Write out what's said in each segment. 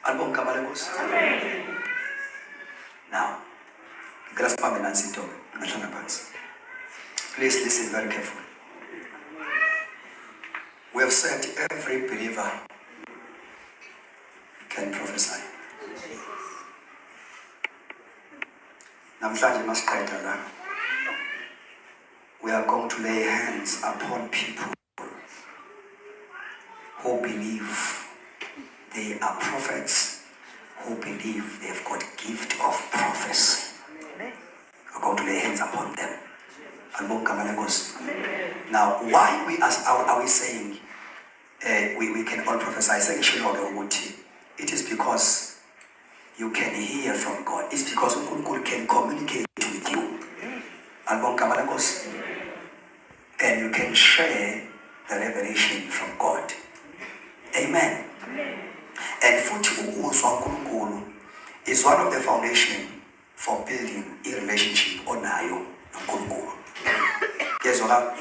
Album Kabalekos. Now, please listen very carefully. We have said every believer can prophesy. Namhlanje masiqeda la, we are going to lay hands upon people who believe they are prophets, who believe they've got gift of prophecy. We're going to lay hands upon them. Now, why are we saying we can all prophesy? It is because you can hear from God. It's because God can communicate with you. And you can share the revelation from God. Amen. And futhi is one of the foundation for building a relationship onayo noNkulunkulu. Yezwa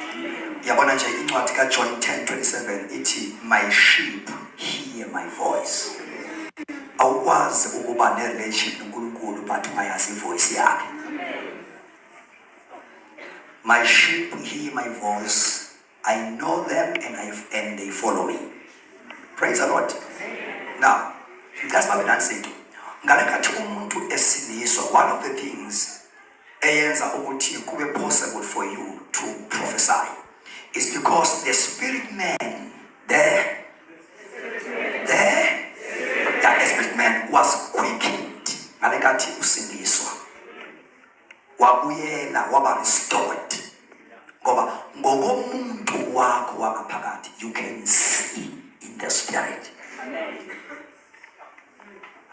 yabona nje incwadi kaJohn 10:27 ithi, my sheep hear my voice. Awukwazi ukuba ne-relationship noNkulunkulu but ungayazi ivoice yakhe. My sheep hear my voice. I know them and they follow me. Praise the Lord. Now, that's what I'm saying. One of the things possible for you to prophesy is because the spirit man the spirit man was quickened. Wabuyela restored. You can see in the spirit.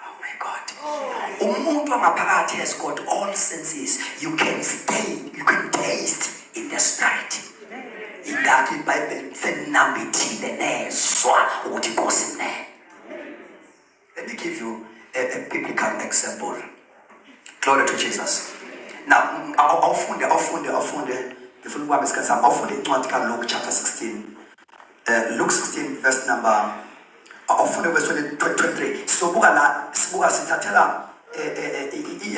Oh my God. Umuntu wangaphakathi has got all senses. You can stay, you can taste in the spirit. In that Bible let me give you a biblical example. Glory to Jesus. Now, I'll find before we have Luke chapter 16. Luke 16 verse number verse 23. So sibuka sithathela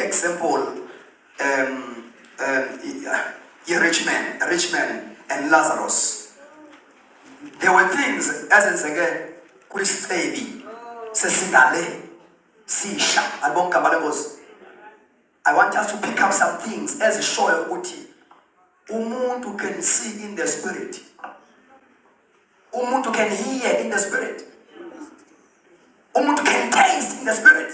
example rich man and Lazarus. There were things as again Christeli sesingale sisha albonka balekos. I want us to pick up some things as a show ukuthi umuntu can see in the spirit. Umuntu can hear in the spirit. Umuntu can taste in the spirit.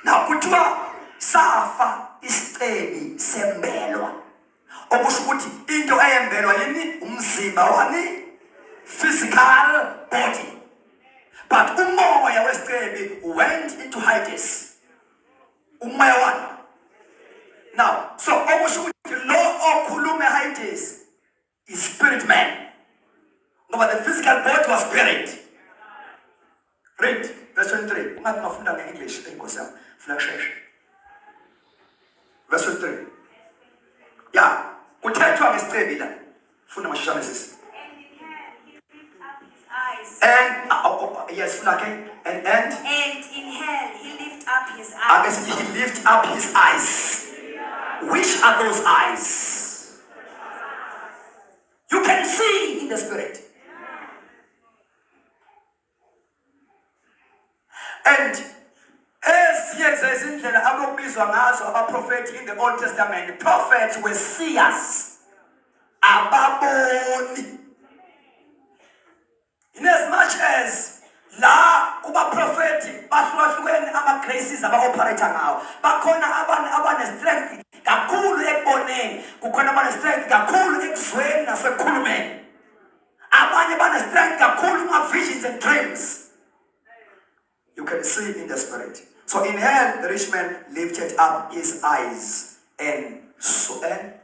Now, kuthiwa safa isiceli sembelwa. Okusho ukuthi into eyembelwa yini umzimba wani physical body. But umoya wesiceli went into Hades. Umoya wani. Now, so okusho ukuthi lo okhuluma Hades is spirit man. No, but the physical body was spirit. Read verse 23. In English, verse 23. Yeah. And in hell he lifted up his eyes. And yes, and in hell he lifted up his eyes. He lifted up his eyes. Which are those eyes? You can see in the spirit. And as yes, in the prophet in the Old Testament, prophets were seers. Ababoni. In as much as la uba prophet bahlukene ama graces aba-operator ngawo. Bakhona abane strength kakhulu ekuboneni, kukhona abane strength kakhulu ekuzweni nasekhulumeni. Abanye bane strength kakhulu kuma visions and dreams. You can see in the spirit. So in hell, the rich man lifted up his eyes and saw. And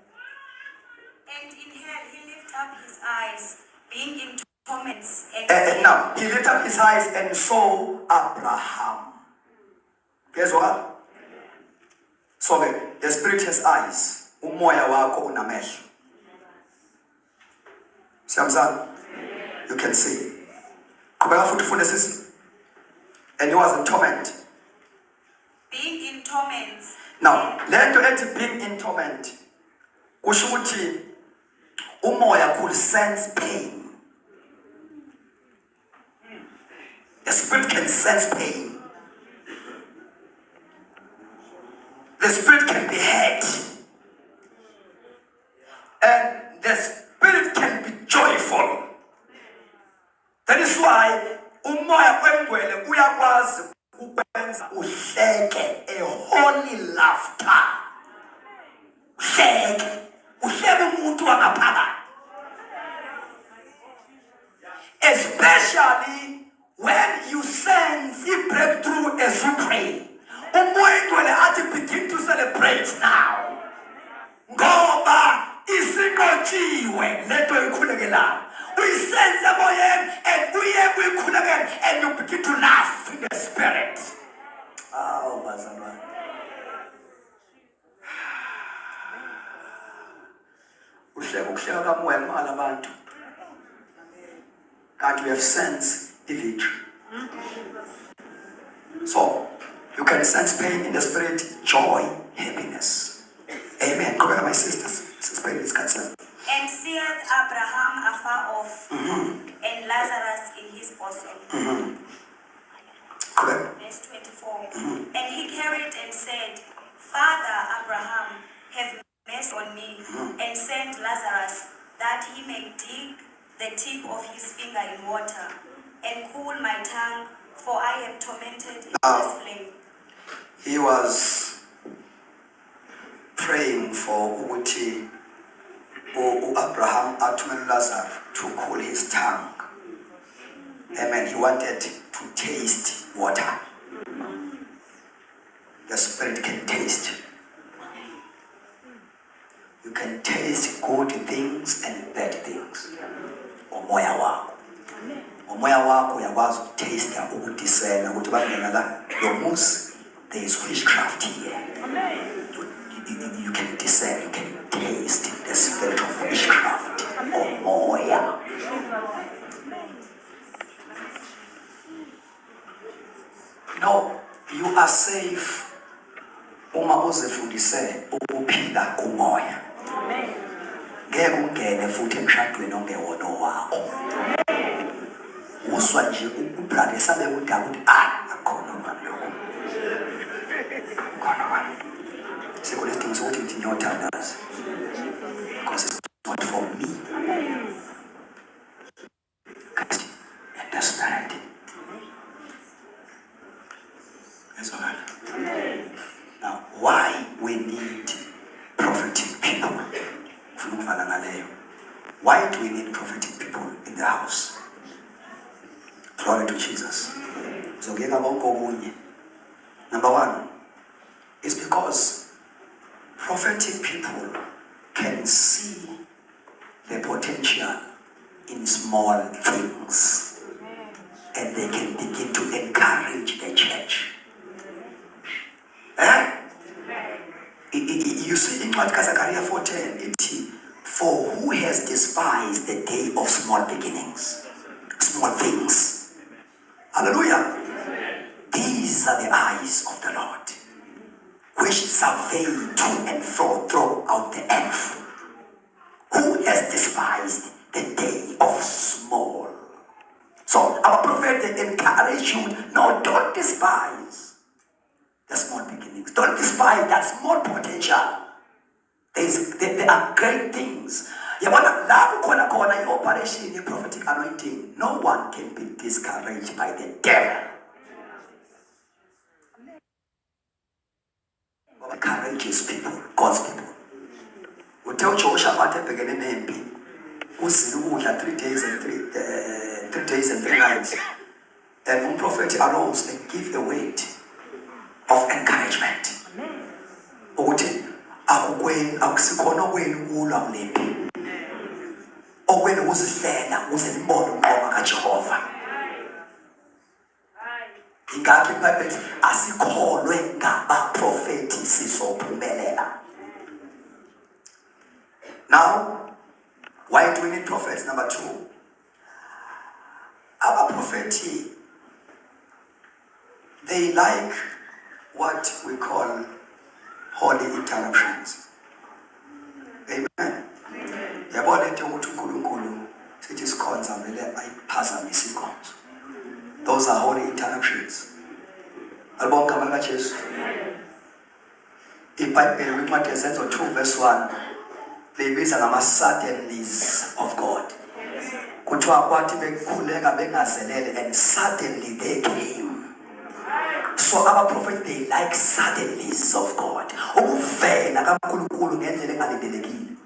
in hell he lifted up his eyes, being in torments. And now he lifted up his eyes and saw Abraham. Guess what? So the spirit has eyes. Umoya wako unamehlo. Samson, you can see. Qhubeka futhi ufunde sisi. And he was in torment. Being in torments. Now, lento ethi being in torment kusho ukuthi umoya could sense pain. The spirit can sense pain. The spirit can be hurt. And the spirit can be joyful. That is why umoya wengcwele uyakwazi ukwenza uhleke, a holy laughter. Uhleke umuntu wangaphakathi. Especially when you sense a breakthrough as you pray. Umoya wengcwele athi begin to celebrate now. Ngoba isinqotshiwe lento ikhulekelayo. Uyisenze emoyeni and uye uyikhulekela and you begin to laugh in the spirit. Oh, bazalwane. Ukuhleka kamoya kumala abantu. God, we have sensed the victory. So, you can sense pain in the spirit, joy, happiness. Amen. Go ahead, my sisters. Spirit is concerned. And seeth Abraham afar off, and Lazarus in his bosom. Correct. Verse 24. And he carried and said, Father Abraham, have mercy on me, and send Lazarus, that he may dig the tip of his finger in water, and cool my tongue, for I am tormented in this flame. He was praying for ukuthi Abraham athumele Lazarus to cool his tongue. Amen. He wanted to taste water. The spirit can taste. You can taste good things and bad things. Umoya wako. Umoya wako uyakwazi ukutaste ukudiscern ukuthi bangena la yomuzi, there is witchcraft here. You can discern, you can taste the spirit of witchcraft. Umoya. No, you are safe uma uzifundise ukuphila kumoya. Ngeke ungene futhi emshadweni ongewona wakho. Uzwa nje ubrother sabe udaba ukuthi akhona manje lokho. Khona manje. Sekulesidingo sokuthi ngithi ngiyothandaza. Because it's not for me. And the spirit. Now, why we need prophetic people? Why do we need prophetic people in the house? Glory to Jesus. Number one, is because prophetic people can see the potential in small things, and they can begin to encourage the church. You see in Zechariah 4:10, for who has despised the day of small beginnings, small things. Hallelujah. These are the eyes of the Lord, which survey to and fro throughout the earth. Who has despised the day of small? So our prophet encourage you, no, don't despise the small beginnings. Don't despise that small potential. There are great things. The operation in prophetic anointing, no one can be discouraged by the devil. Courageous people, God's people. We tell Jehoshaphat at the beginning, 3 days and 3 nights. And one prophet arose and gave a word of encouragement. Akusikhona kwenu kulwa mlembi. Okwenu ukuzihlela uzibone umqomo kaJehova. Ingakho iBhayibheli asikholwe ngabaprofeti sizophumelela. Now, why do we need prophets? Number 2, our prophets abaprofeti, they like what we call holy interruptions. Amen. Yabona into ukuthi uNkulunkulu sithi sikhonza vele ayiphazamise inkonzo. Those are holy interruptions. Alibonke amandla kaJesu. IBhayibheli kwincwadi yeZenzo 2 verse 1 libiza ngama-suddenlies of God. Kuthiwa kwathi bekhuleka bengazelele and suddenly they came. So our prophet, they like suddenlies of God. Ukuvela kaNkulunkulu ngendlela engalindelekile.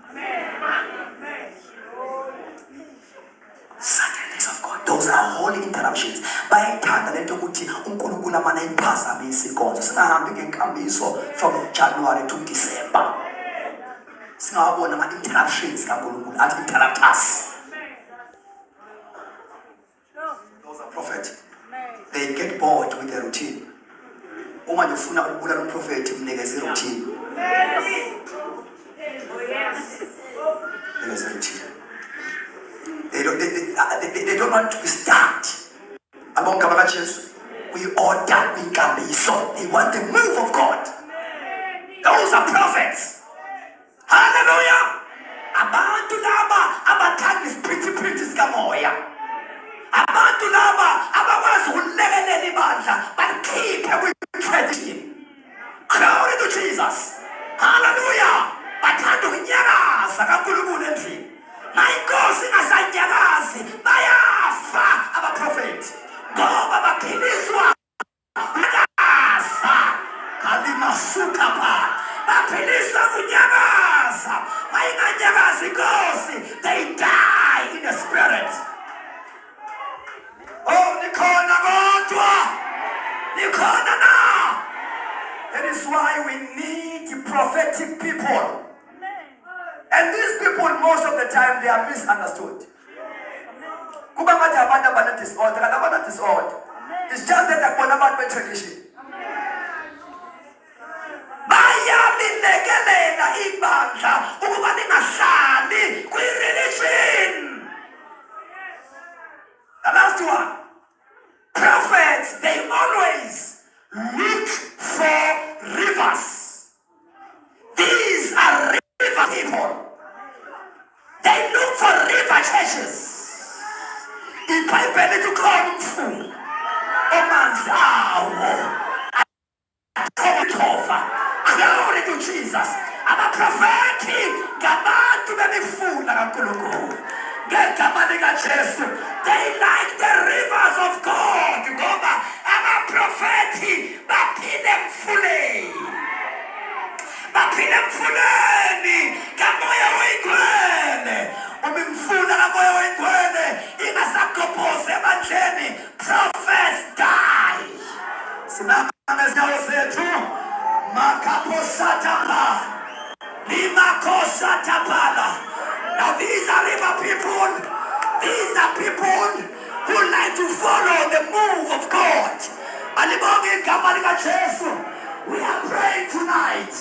Suddenlies of God. Those are holy interruptions. Bayayithanda lento ukuthi uNkulunkulu amane ayiphazamise inkonzo. Singahambi ngenkambiso from January to December. Singawabona ama-interruptions kaNkulunkulu athi interrupt us. Those are prophets. They get bored with the routine. Uma ufuna ukubulala umprofeti mnikeze routine. Mnikeze routine. They don't want to be stuck. Abonke abakaJesu. We order, we kambiso. They want the move of God. Those are prophets. Hallelujah. Abantu laba abathanda isiphithi sikamoya. Abantu laba abakwazi ukulekelela ibandla bakhiphe kwi-tradition. Glory to Jesus. Hallelujah. Bathanda ukunyakaza kaNkulunkulu endlini. Mayinkosi ingasanyakazi bayafa abaprofeti ngoba baphiliswa nyakaza kalimasuka pha baphiliswa kunyakaza mayinganyakazi inkosi they die in the spirit. Oh, nikhona kodwa nikhona na. That is why we need prophetic people. And these people, most of the time, they are misunderstood. Kuba ngathi abantu abana-disorder, kanti abana-disorder. It's just that akubona abantu be-tradition. Bayalilekelela ibandla ukuba lingahlali kwi-religion. The last one. Prophets, they always look for rivers. These are river people. They look for river churches. IBhayibheli likhona umfula omanzi awo athofa. Glory to Jesus. Abaprofeti ngabantu bemifula kaNkulunkulu. Ngegama likaJesu. They like the rivers of God. Ngoba abaprofeti baphile emfuleni. Baphile emfuleni kamoya oyingcwele. Uma imfula kamoya oyingcwele ingasagobhozi emandleni, prophets die. Sinama ezinyawo zethu. Makaposatapa. Limakosatapala. Now these are river people. These are people who like to follow the move of God. Alibonge igama likaJesu. We are praying tonight.